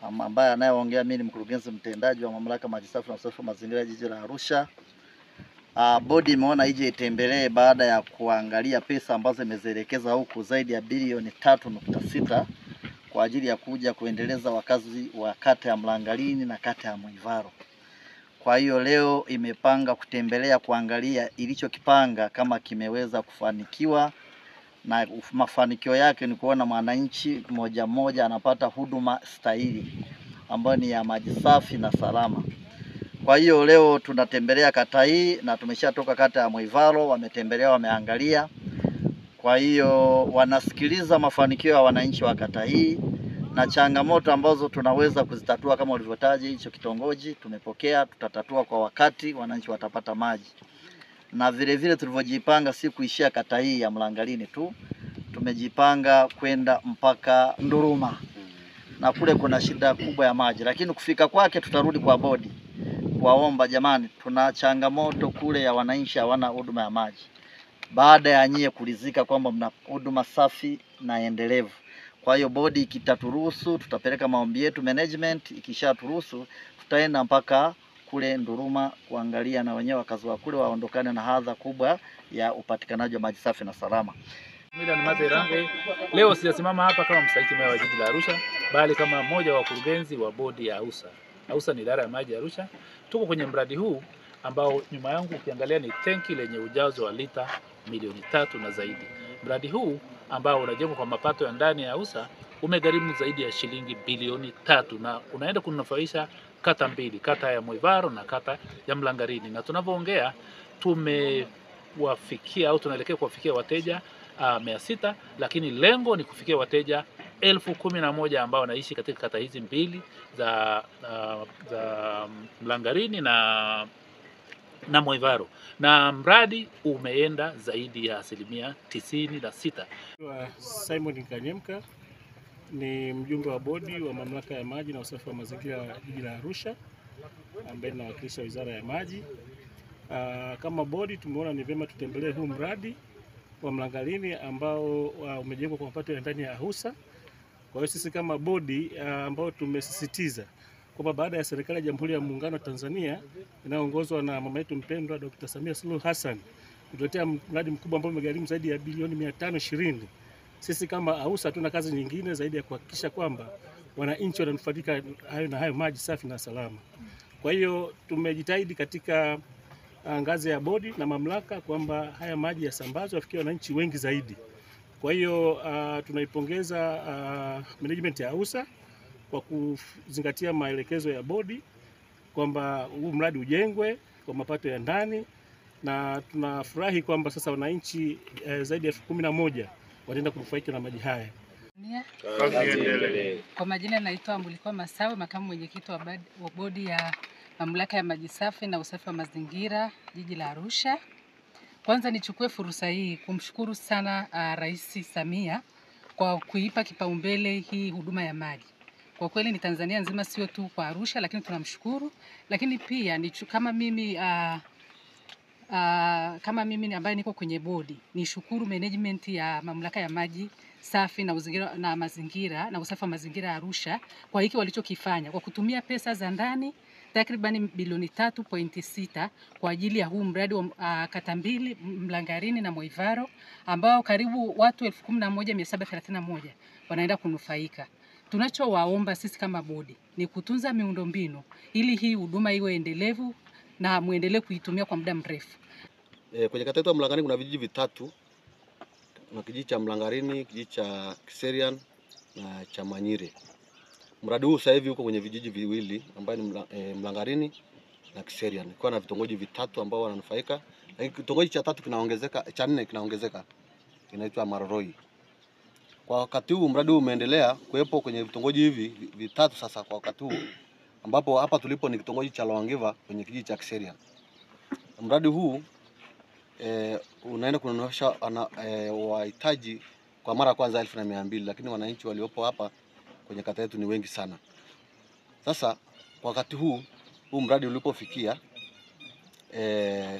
ambaye anayeongea mimi ni mkurugenzi mtendaji wa mamlaka maji safi na usafi wa mazingira jiji la Arusha. Bodi imeona ije itembelee baada ya kuangalia pesa ambazo imezielekeza huku zaidi ya bilioni 3.6 kwa ajili ya kuja kuendeleza wakazi wa kata ya Mlangalini na kata ya Mwivaro. Kwa hiyo leo imepanga kutembelea kuangalia ilichokipanga kama kimeweza kufanikiwa, na mafanikio yake ni kuona mwananchi mmoja mmoja anapata huduma stahili ambayo ni ya maji safi na salama. Kwa hiyo leo tunatembelea kata hii na tumeshatoka kata ya Mwivaro, wametembelea, wameangalia. Kwa hiyo wanasikiliza mafanikio ya wananchi wa kata hii na changamoto ambazo tunaweza kuzitatua kama ulivyotaja hicho kitongoji tumepokea, tutatatua kwa wakati, wananchi watapata maji. Na vile vile tulivyojipanga si kuishia kata hii ya Mlangalini tu, tumejipanga kwenda mpaka Nduruma. Na kule kuna shida kubwa ya maji, lakini kufika kwake tutarudi kwa bodi kuwaomba, jamani, tuna changamoto kule ya wananchi hawana huduma ya maji. Baada ya nyie kulizika kwamba mna huduma safi na endelevu. Kwa hiyo bodi ikitaturuhusu tutapeleka maombi yetu management, ikishaturuhusu tutaenda mpaka kule Nduruma kuangalia na wenyewe wakazi wa kule waondokane na hadha kubwa ya upatikanaji wa maji safi na salama. Leo sijasimama hapa kama mstahiki meya wa jiji la Arusha, bali kama mmoja wa wakurugenzi wa bodi ya AUSA. AUSA ni idara ya maji ya Arusha. Tuko kwenye mradi huu ambao nyuma yangu ukiangalia ni tenki lenye ujazo wa lita milioni 3 na zaidi. Mradi huu ambao unajengwa kwa mapato ya ndani ya AUSA umegharimu zaidi ya shilingi bilioni 3 na unaenda kunufaisha kata mbili, kata ya Mwivaro na kata ya Mlangalini. Na tunavyoongea tumewafikia au tunaelekea kuwafikia wateja 600, lakini lengo ni kufikia wateja 11,000 ambao wanaishi katika kata hizi mbili za Mlangalini na Mwivaro, na mradi umeenda zaidi ya 96%. Simon Kanyemka ni mjumbe wa bodi wa mamlaka ya maji na usafi wa mazingira jiji la Arusha, ambaye nawakilisha wizara ya maji. Kama bodi tumeona ni vyema tutembelee huu mradi wa Mlangalini ambao umejengwa kwa mapato ya ndani ya AUSA. Kwa hiyo sisi kama bodi ambao tumesisitiza kwamba baada ya serikali ya Jamhuri ya Muungano wa Tanzania inayoongozwa na mama yetu mpendwa Dr. Samia Suluhu Hassan kutuletea mradi mkubwa ambao umegharimu zaidi ya bilioni 520, sisi kama AUSA hatuna kazi nyingine zaidi ya kuhakikisha kwamba wananchi wananufaika hayo maji safi na salama. Kwa hiyo tumejitahidi katika ngazi ya bodi na mamlaka kwamba haya maji yasambazwe afikie wananchi wengi zaidi. Kwa hiyo tunaipongeza management ya AUSA kwa kuzingatia maelekezo ya bodi kwamba huu mradi ujengwe kwa mapato ya ndani, na tunafurahi kwamba sasa wananchi zaidi ya 11,000 wataenda kunufaika na maji haya. Kwa majina naitwa Mbulikwa Masawe, makamu mwenyekiti wa bodi ya mamlaka ya maji safi na usafi wa mazingira jiji la Arusha. Kwanza nichukue fursa hii kumshukuru sana Rais Samia kwa kuipa kipaumbele hii huduma ya maji. Kwa kweli ni Tanzania nzima, sio tu kwa Arusha, lakini tunamshukuru. Lakini pia ni kama mimi ambaye niko kwenye bodi, nishukuru management ya mamlaka ya maji safi na mazingira na usafi wa mazingira Arusha kwa hiki walichokifanya kwa kutumia pesa za ndani takriban bilioni 3.6 kwa ajili ya huu mradi wa kata mbili, Mlangalini na Mwivaro, ambao karibu watu 11,731 wanaenda kunufaika. Tunachowaomba sisi kama bodi ni kutunza miundombinu ili hii huduma iwe endelevu na muendelee kuitumia kwa muda mrefu. Kwenye kata yetu ya Mlangalini kuna vijiji vitatu. Kuna kijiji cha Mlangalini, kijiji cha Kiserian na cha Manyire. Mradi huu sasa hivi uko kwenye vijiji viwili ambayo ni Mlangalini na Kiserian. Kwa na vitongoji vitatu ambao wananufaika. Lakini kitongoji cha tatu kinaongezeka, cha 4 kinaongezeka. Kinaitwa Maroroi. Kwa wakati huu mradi huu umeendelea kuwepo kwenye vitongoji hivi vitatu sasa kwa wakati huu, ambapo hapa tulipo ni kitongoji cha Loangiva kwenye kijiji cha Kiserian. Mradi huu unaenda kunufaisha wahitaji kwa mara kwanza 1200, lakini wananchi waliopo hapa kwenye kata yetu ni wengi sana. Sasa kwa wakati huu mradi ulipofikia,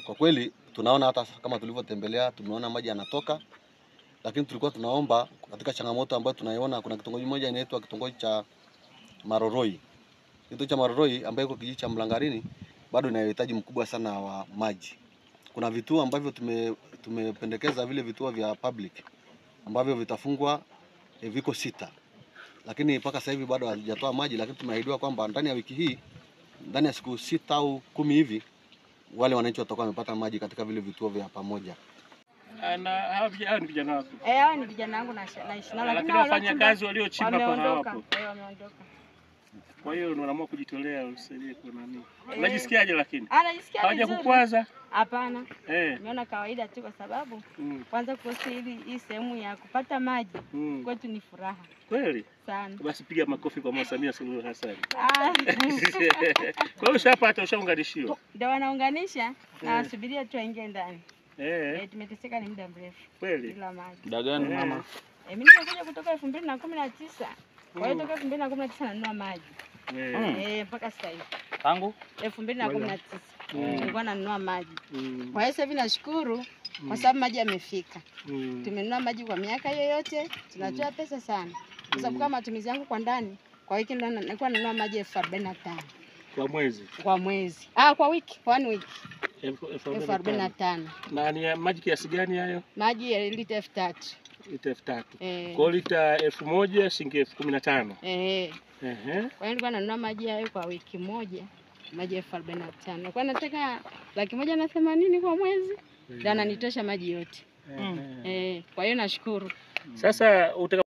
kwa kweli tunaona hata kama tulivyotembelea tumeona maji yanatoka, lakini tulikuwa tunaomba katika changamoto ambayo tunaiona, kuna kitongoji moja inaitwa kitongoji cha Maroroi. Kituo cha Maroroi ambayo iko kijiji cha Mlangarini bado ina uhitaji mkubwa sana wa maji. Kuna vituo ambavyo tumependekeza vile vituo vya public ambavyo vitafungwa viko 6. Lakini mpaka sasa hivi bado hajatoa maji, lakini tumeahidiwa kwamba ndani ya wiki hii, ndani ya siku 6 au 10 hivi, wale wananchi watakuwa wamepata maji katika vile vituo vya pamoja. Na hao ni vijana wako? Hao ni vijana wangu naishi nao, lakini wafanya kazi waliochimba kwa hapo. Wameondoka. Kwa hiyo unaamua kujitolea usaidie kwa nani? Unajisikiaje lakini? Anajisikia vizuri. Hawajakukwaza? Hapana. Nimeona kawaida tu kwa sababu kwanza kuhusu hii sehemu ya kupata maji kwetu ni furaha. Kweli? Sana. Basi piga makofi kwa Mama Samia Suluhu Hassan. Kwa hiyo ushapata, ushaunganishiwa? Ndio wanaunganisha na wasubiria tu aingie ndani. Tumeteseka ni muda mrefu. Kweli? Bila maji. Muda gani mama? Mimi nimekuja kutoka 2019. Kwa hiyo toka 2019 nanunua maji. Mpaka sasa hivi. Tangu 2019 nilikuwa nanunua maji. Kwa hiyo sasa hivi nashukuru kwa sababu maji yamefika. Tumenunua maji kwa miaka yoyote, tunatoa pesa sana. Kwa sababu kama matumizi yangu kwa ndani, kwa wiki nilikuwa nanunua maji 45 kwa mwezi. Kwa mwezi. Kwa wiki, 1 week. 45. Na ni maji kiasi gani hayo? Maji ya lita 3000. Lita 3000. Kwa lita 1000 shilingi 15,000. Kwa hiyo nilikuwa nanunua maji hayo kwa wiki moja, maji 45. Kwa nataka 180,000 kwa mwezi, ndio ananitosha maji yote. Kwa hiyo nashukuru. Sasa